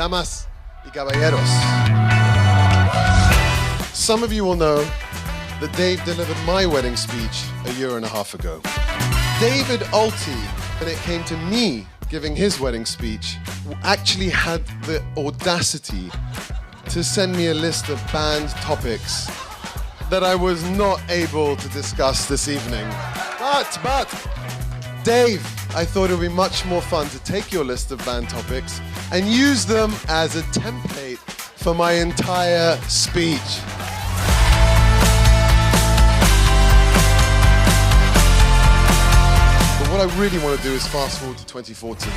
Damas y caballeros. Some of you will know that Dave delivered my wedding speech a year and a half ago. David Alty, when it came to me giving his wedding speech, actually had the audacity to send me a list of banned topics that I was not able to discuss this evening. But, Dave, I thought it would be much more fun to take your list of banned topics and use them as a template for my entire speech. But what I really want to do is fast forward to 2014,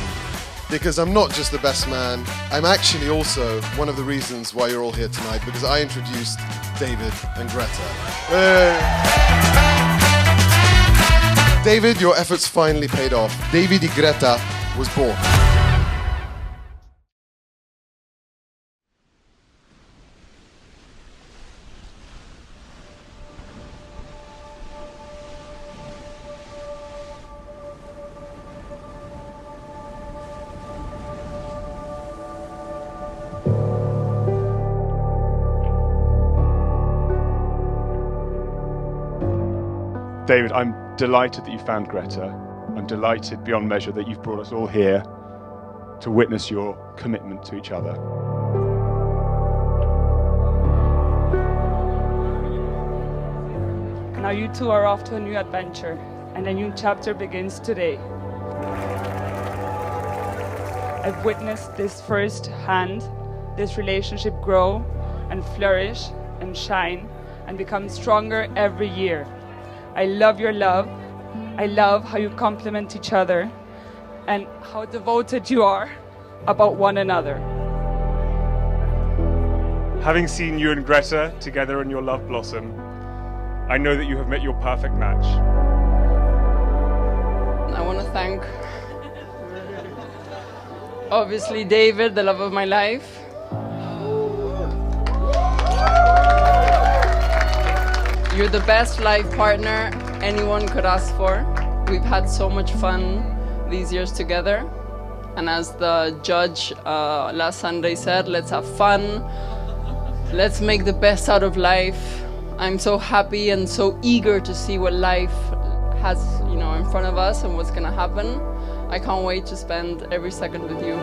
because I'm not just the best man, I'm actually also one of the reasons why you're all here tonight, because I introduced David and Greta. David, your efforts finally paid off. David y Greta was born. David, I'm delighted that you found Greta. I'm delighted beyond measure that you've brought us all here to witness your commitment to each other. Now you two are off to a new adventure, and a new chapter begins today. I've witnessed this firsthand, this relationship grow and flourish and shine and become stronger every year. I love your love. I love how you complement each other and how devoted you are about one another. Having seen you and Greta together in your love blossom, I know that you have met your perfect match. I want to thank, obviously, David, the love of my life. You're the best life partner anyone could ask for. We've had so much fun these years together. And as the judge last Sunday said, let's have fun. Let's make the best out of life. I'm so happy and so eager to see what life has, in front of us and what's gonna happen. I can't wait to spend every second with you.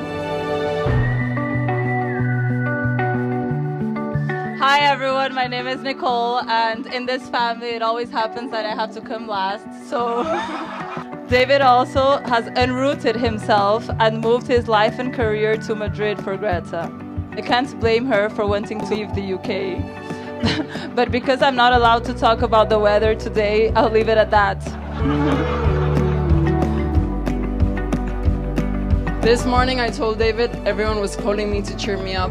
Hi everyone, my name is Nicole, and in this family it always happens that I have to come last. So David also has unrooted himself and moved his life and career to Madrid for Greta. I can't blame her for wanting to leave the UK. But because I'm not allowed to talk about the weather today, I'll leave it at that. This morning I told David everyone was calling me to cheer me up.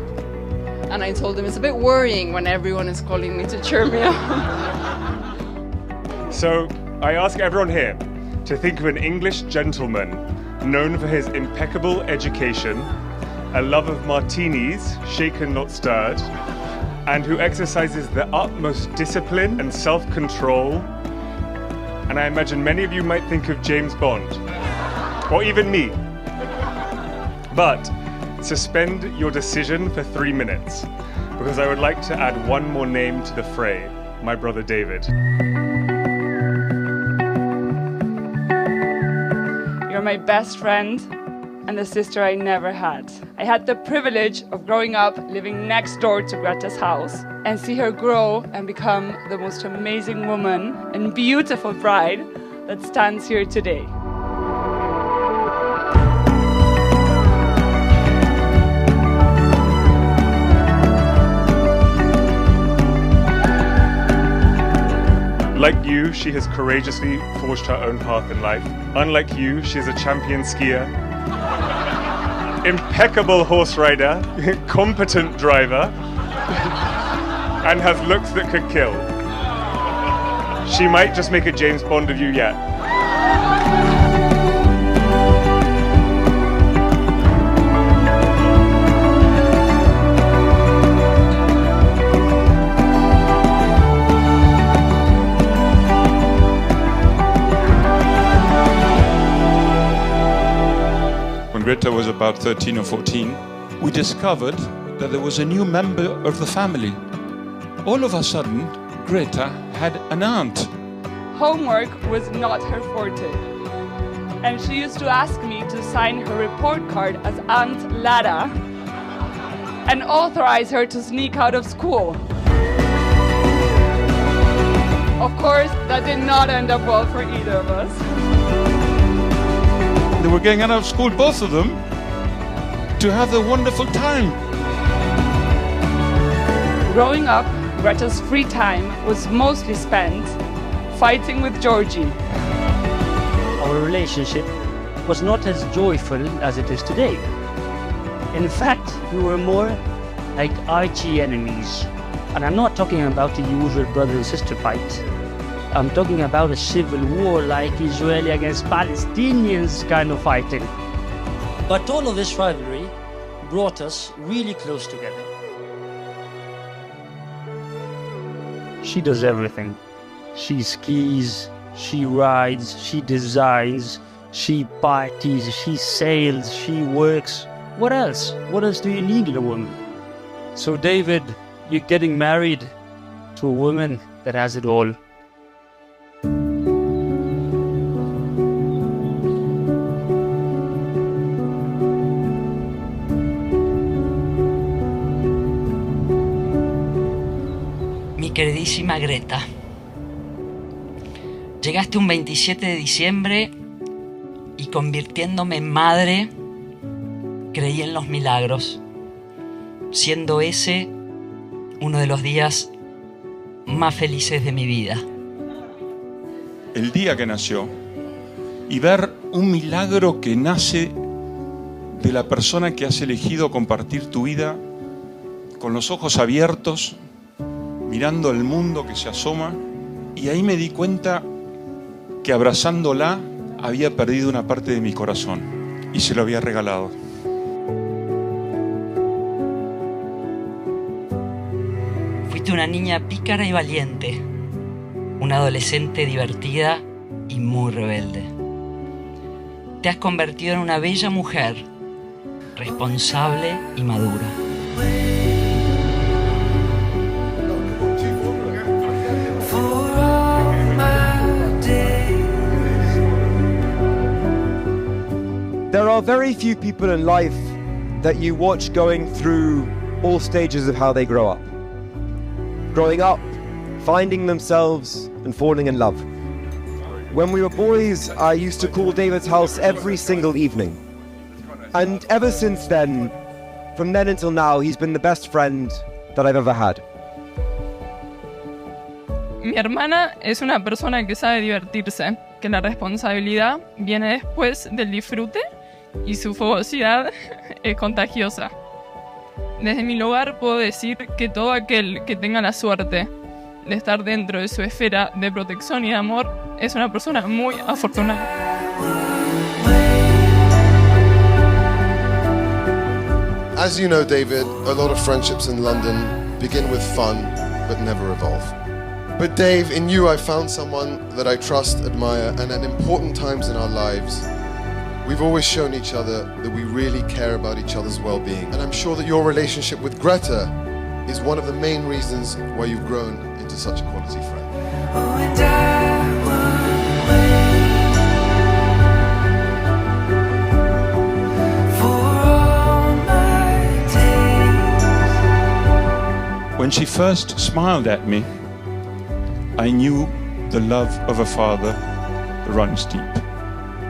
And I told him it's a bit worrying when everyone is calling me to cheer me up. So I ask everyone here to think of an English gentleman known for his impeccable education, a love of martinis, shaken not stirred, and who exercises the utmost discipline and self-control. And I imagine many of you might think of James Bond, or even me. But suspend your decision for 3 minutes, because I would like to add one more name to the fray, my brother David. You're my best friend and the sister I never had. I had the privilege of growing up living next door to Greta's house and see her grow and become the most amazing woman and beautiful bride that stands here today. Like you, she has courageously forged her own path in life. Unlike you, she is a champion skier, impeccable horse rider, competent driver, and has looks that could kill. She might just make a James Bond of you yet. When Greta was about 13 or 14, we discovered that there was a new member of the family. All of a sudden, Greta had an aunt. Homework was not her forte, and she used to ask me to sign her report card as Aunt Lara and authorize her to sneak out of school. Of course, that did not end up well for either of us. They were getting out of school, both of them, to have a wonderful time. Growing up, Greta's free time was mostly spent fighting with Georgie. Our relationship was not as joyful as it is today. In fact, we were more like archie enemies. And I'm not talking about the usual brother and sister fight. I'm talking about a civil war like Israeli against Palestinians kind of fighting. But all of this rivalry brought us really close together. She does everything. She skis, she rides, she designs, she parties, she sails, she works. What else? What else do you need in a woman? So David, you're getting married to a woman that has it all. Mi queridísima Greta, llegaste un 27 de diciembre y convirtiéndome en madre, creí en los milagros, siendo ese uno de los días más felices de mi vida. El día que nació, y ver un milagro que nace de la persona que has elegido compartir tu vida con los ojos abiertos, mirando el mundo que se asoma, y ahí me di cuenta que abrazándola había perdido una parte de mi corazón y se lo había regalado. Fuiste una niña pícara y valiente, una adolescente divertida y muy rebelde. Te has convertido en una bella mujer, responsable y madura. There are very few people in life that you watch going through all stages of how they grow up. Growing up, finding themselves and falling in love. When we were boys, I used to call David's house every single evening. And ever since then, from then until now, he's been the best friend that I've ever had. Mi hermana es una persona que sabe divertirse, que la responsabilidad viene después del disfrute y su fogosidad es contagiosa. Desde mi lugar puedo decir que todo aquel que tenga la suerte de estar dentro de su esfera de protección y de amor es una persona muy afortunada. As you know, David, a lot of friendships in London begin with fun, but never evolve. But Dave, in you I found someone that I trust, admire, and at important times in our lives, we've always shown each other that we really care about each other's well-being. And I'm sure that your relationship with Greta is one of the main reasons why you've grown into such a quality friend. When she first smiled at me, I knew the love of a father runs deep.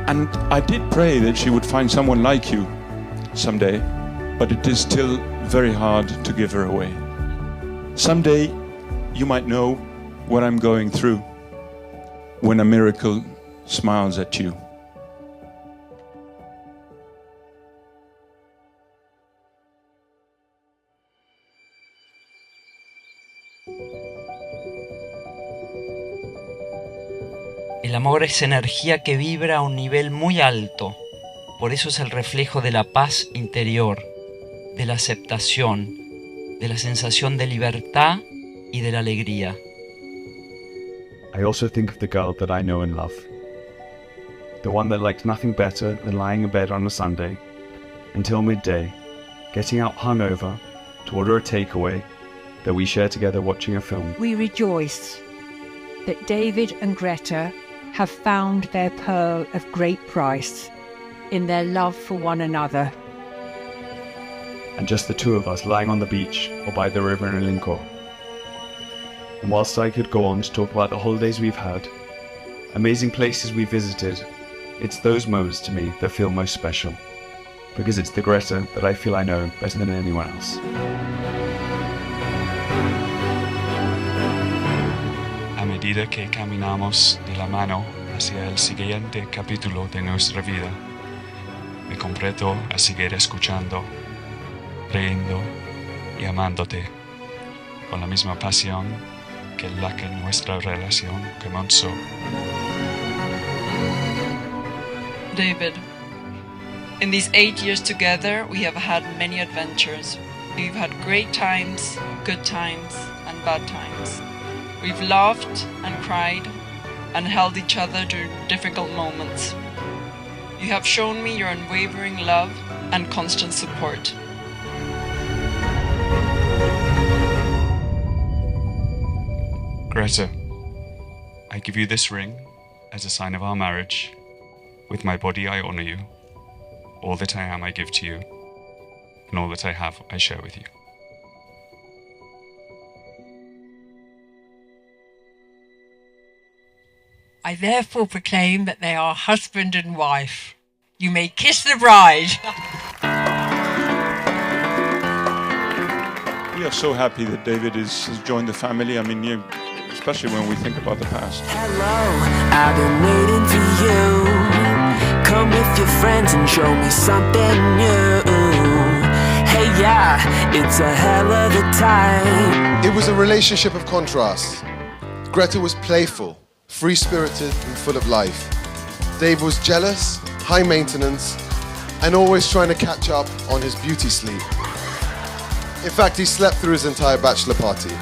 And I did pray that she would find someone like you someday, but it is still very hard to give her away. Someday you might know what I'm going through when a miracle smiles at you. El amor es energía que vibra a un nivel muy alto. Por eso es el reflejo de la paz interior, de la aceptación, de la sensación de libertad y de la alegría. I also think of the girl that I know and love. The one that likes nothing better than lying in bed on a Sunday until midday getting out hungover to order a takeaway that we share together watching a film. We rejoice that David and Greta have found their pearl of great price in their love for one another. And just the two of us lying on the beach or by the river in Lincoln. And whilst I could go on to talk about the holidays we've had, amazing places we visited, it's those moments to me that feel most special. Because it's the Greta that I feel I know better than anyone else. A medida que caminamos de la mano hacia el siguiente capítulo de nuestra vida, me comprometo a seguir escuchando, creyendo y amándote con la misma pasión que la que nuestra relación comenzó. David, in these 8 years together, we have had many adventures. We've had great times, good times, and bad times. We've laughed and cried and held each other during difficult moments. You have shown me your unwavering love and constant support. Greta, I give you this ring as a sign of our marriage. With my body I honor you. All that I am I give to you, and all that I have I share with you. I therefore proclaim that they are husband and wife. You may kiss the bride. We are so happy that David has joined the family. I mean, especially when we think about the past. Hello, I've been waiting for you. Come with your friends and show me something new. Hey, yeah, it's a hell of a time. It was a relationship of contrasts. Greta was playful, free-spirited and full of life. Dave was jealous, high maintenance, and always trying to catch up on his beauty sleep. In fact, he slept through his entire bachelor party.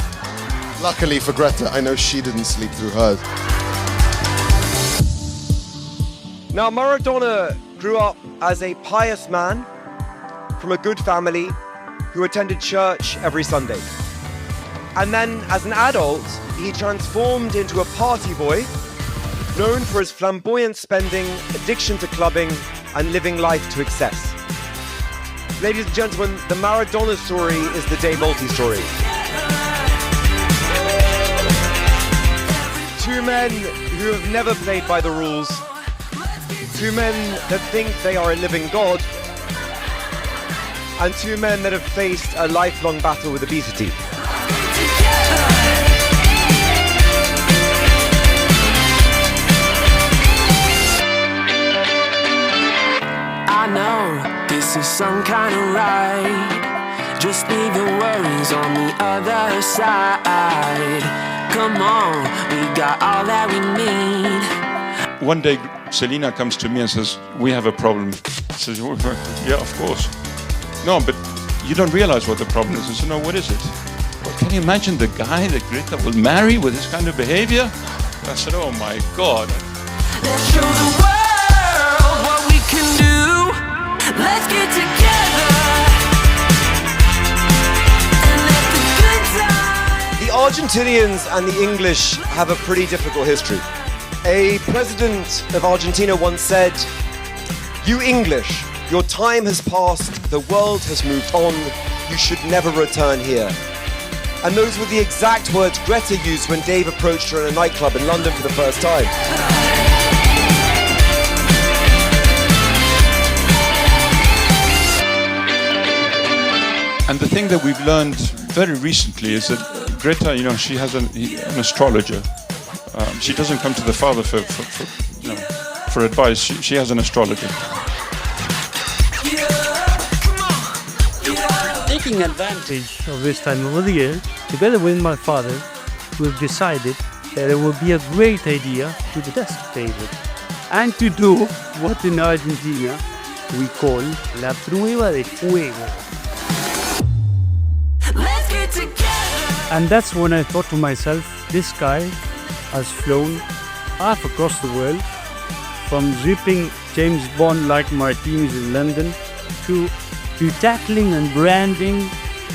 Luckily for Greta, I know she didn't sleep through hers. Now, Maradona grew up as a pious man from a good family who attended church every Sunday. And then, as an adult, he transformed into a party boy, known for his flamboyant spending, addiction to clubbing, and living life to excess. Ladies and gentlemen, the Maradona story is the Dave Alty story. Two men who have never played by the rules. Two men that think they are a living god. And two men that have faced a lifelong battle with obesity. I know this is some kind of ride. Just leave your worries on the other side. Come on, we got all that we need. One day, Selena comes to me and says, "We have a problem." I says, "Yeah, of course." "No, but you don't realize what the problem is." I said, "No, what is it?" "Well, can you imagine the guy that Greta will marry with this kind of behavior?" I said, "Oh my God." Let's show the world what we can do. Let's get together and let the good times. The Argentinians and the English have a pretty difficult history. A president of Argentina once said, "You English, your time has passed, the world has moved on, you should never return here." And those were the exact words Greta used when Dave approached her in a nightclub in London for the first time. And the thing that we've learned very recently is that Greta, she has an astrologer. She doesn't come to the father for advice. She has an astrologer. Taking advantage of this time of the year, together with my father, we've decided that it would be a great idea to test David and to do what in Argentina we call la prueba de fuego. Let's get together. And that's when I thought to myself, this guy has flown half across the world, from dripping James Bond-like martinis in London to to tackling and branding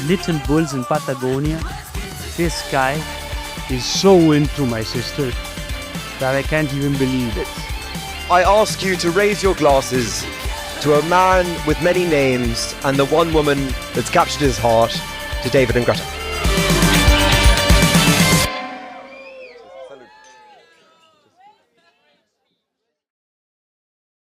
little bulls in Patagonia. This guy is so into my sister that I can't even believe it. I ask you to raise your glasses to a man with many names and the one woman that's captured his heart, to David and Greta.